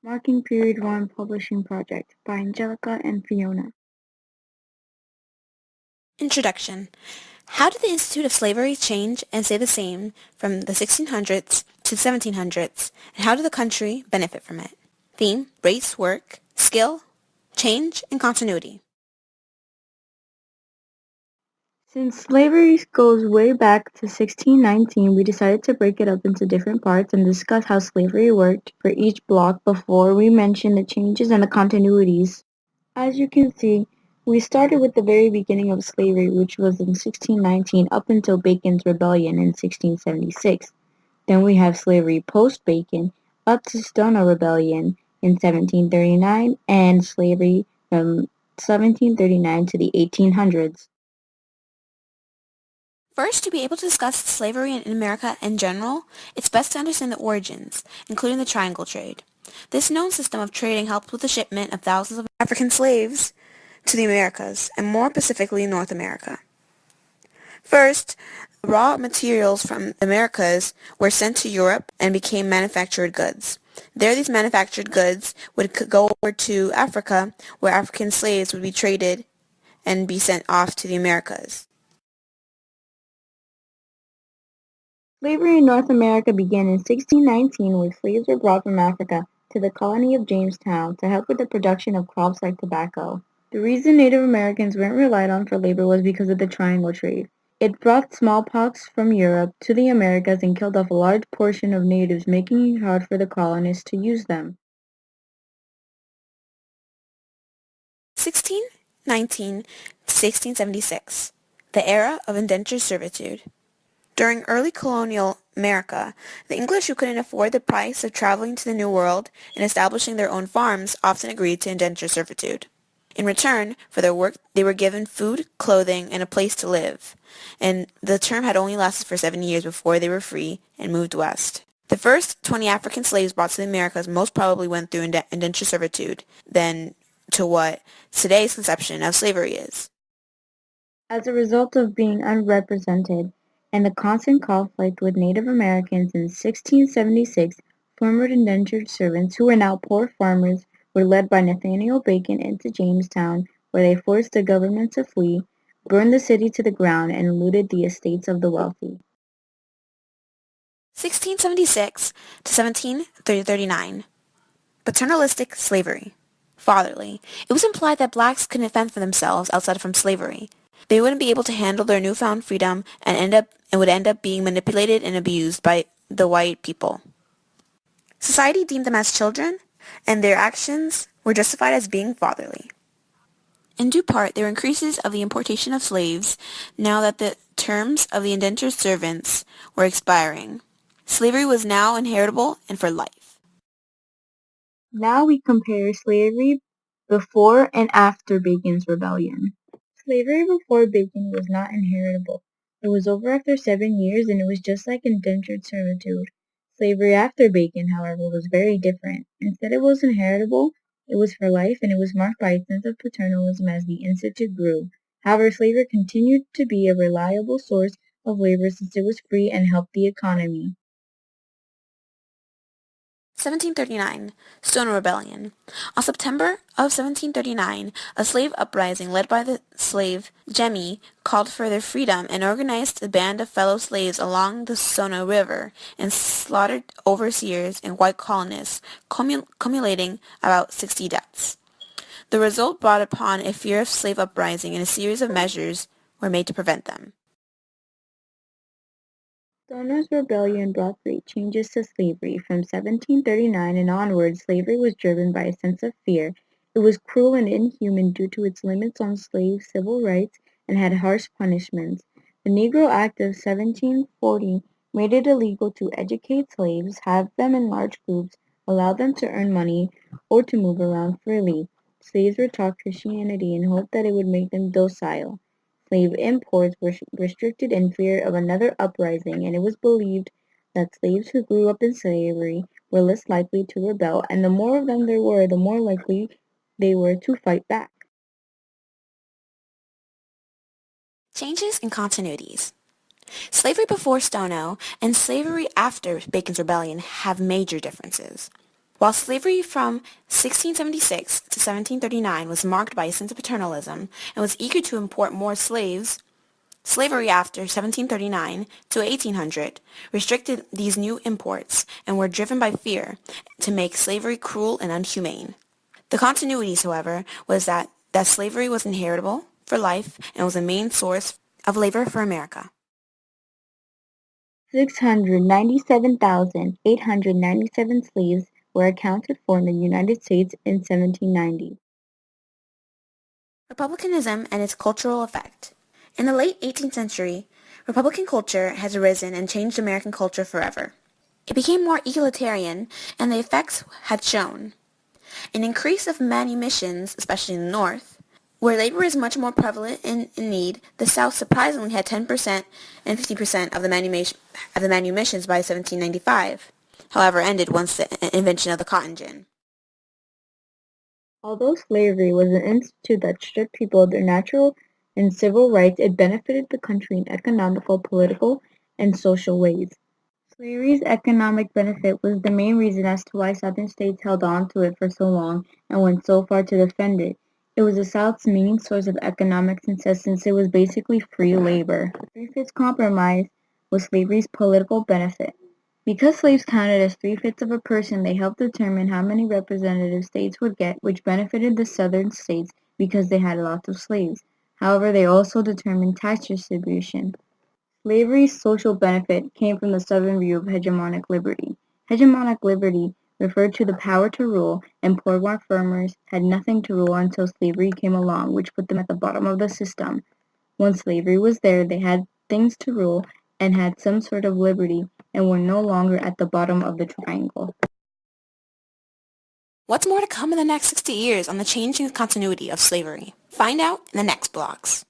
Marking Period 1 Publishing Project by Angelica and Fiona. Introduction. How did the Institute of Slavery change and stay the same from the 1600s to the 1700s, and how did the country benefit from it? Theme, race, work, skill, change, and continuity. Since slavery goes way back to 1619, we decided to break it up into different parts and discuss how slavery worked for each block before we mention the changes and the continuities. As you can see, we started with the very beginning of slavery, which was in 1619 up until Bacon's Rebellion in 1676. Then we have slavery post-Bacon up to Stono Rebellion in 1739 and slavery from 1739 to the 1800s. First, to be able to discuss slavery in America in general, it's best to understand the origins, including the triangle trade. This known system of trading helped with the shipment of thousands of African slaves to the Americas, and more specifically North America. First, raw materials from the Americas were sent to Europe and became manufactured goods. There, these manufactured goods would go over to Africa, where African slaves would be traded and be sent off to the Americas. Slavery in North America began in 1619 where slaves were brought from Africa to the colony of Jamestown to help with the production of crops like tobacco. The reason Native Americans weren't relied on for labor was because of the triangle trade. It brought smallpox from Europe to the Americas and killed off a large portion of natives, making it hard for the colonists to use them. 1619 to 1676, the era of indentured servitude. During early colonial America, the English who couldn't afford the price of traveling to the New World and establishing their own farms often agreed to indentured servitude. In return for their work, they were given food, clothing, and a place to live, and the term had only lasted for 7 years before they were free and moved west. The first 20 African slaves brought to the Americas most probably went through indentured servitude than to what today's conception of slavery is. As a result of being unrepresented and the constant conflict with Native Americans in 1676, former indentured servants, who were now poor farmers, were led by Nathaniel Bacon into Jamestown, where they forced the government to flee, burned the city to the ground, and looted the estates of the wealthy. 1676 to 1739. Paternalistic slavery. Fatherly. It was implied that blacks couldn't fend for themselves outside from slavery. They wouldn't be able to handle their newfound freedom and would end up being manipulated and abused by the white people. Society deemed them as children, and their actions were justified as being fatherly. In due part, there were increases of the importation of slaves now that the terms of the indentured servants were expiring. Slavery was now inheritable and for life. Now we compare slavery before and after Bacon's Rebellion. Slavery before Bacon was not inheritable. It was over after 7 years and it was just like indentured servitude. Slavery after Bacon, however, was very different. Instead it was inheritable, it was for life, and it was marked by a sense of paternalism as the institute grew. However, slavery continued to be a reliable source of labor since it was free and helped the economy. 1739, Stono Rebellion. On September of 1739, a slave uprising led by the slave Jemmy called for their freedom and organized a band of fellow slaves along the Stono River and slaughtered overseers and white colonists, cumulating about 60 deaths. The result brought upon a fear of slave uprising and a series of measures were made to prevent them. Stono's rebellion brought great changes to slavery. From 1739 and onward, slavery was driven by a sense of fear. It was cruel and inhuman due to its limits on slave civil rights and had harsh punishments. The Negro Act of 1740 made it illegal to educate slaves, have them in large groups, allow them to earn money, or to move around freely. Slaves were taught Christianity in hope that it would make them docile. Slave imports were restricted in fear of another uprising, and it was believed that slaves who grew up in slavery were less likely to rebel, and the more of them there were, the more likely they were to fight back. Changes and continuities. Slavery before Stono and slavery after Bacon's Rebellion have major differences. While slavery from 1676 to 1739 was marked by a sense of paternalism and was eager to import more slaves, slavery after 1739 to 1800 restricted these new imports and were driven by fear to make slavery cruel and inhumane. The continuities, however, was that slavery was inheritable for life and was a main source of labor for America. 697,897 slaves were accounted for in the United States in 1790. Republicanism and its cultural effect. In the late 18th century, Republican culture has arisen and changed American culture forever. It became more egalitarian, and the effects had shown. An increase of manumissions, especially in the North, where labor is much more prevalent and in need. The South surprisingly had 10% and 50% of the manumissions by 1795, however ended once the invention of the cotton gin. Although slavery was an institute that stripped people of their natural and civil rights, it benefited the country in economical, political, and social ways. Slavery's economic benefit was the main reason as to why Southern states held on to it for so long and went so far to defend it. It was the South's main source of economic success since it was basically free labor. The Three-Fifths Compromise was slavery's political benefit. Because slaves counted as three-fifths of a person, they helped determine how many representative states would get, which benefited the Southern states because they had lots of slaves. However, they also determined tax distribution. Slavery's social benefit came from the Southern view of hegemonic liberty. Hegemonic liberty referred to the power to rule, and poor white farmers had nothing to rule until slavery came along, which put them at the bottom of the system. Once slavery was there, they had things to rule and had some sort of liberty and were no longer at the bottom of the triangle. What's more to come in the next 60 years on the changing continuity of slavery? Find out in the next blogs.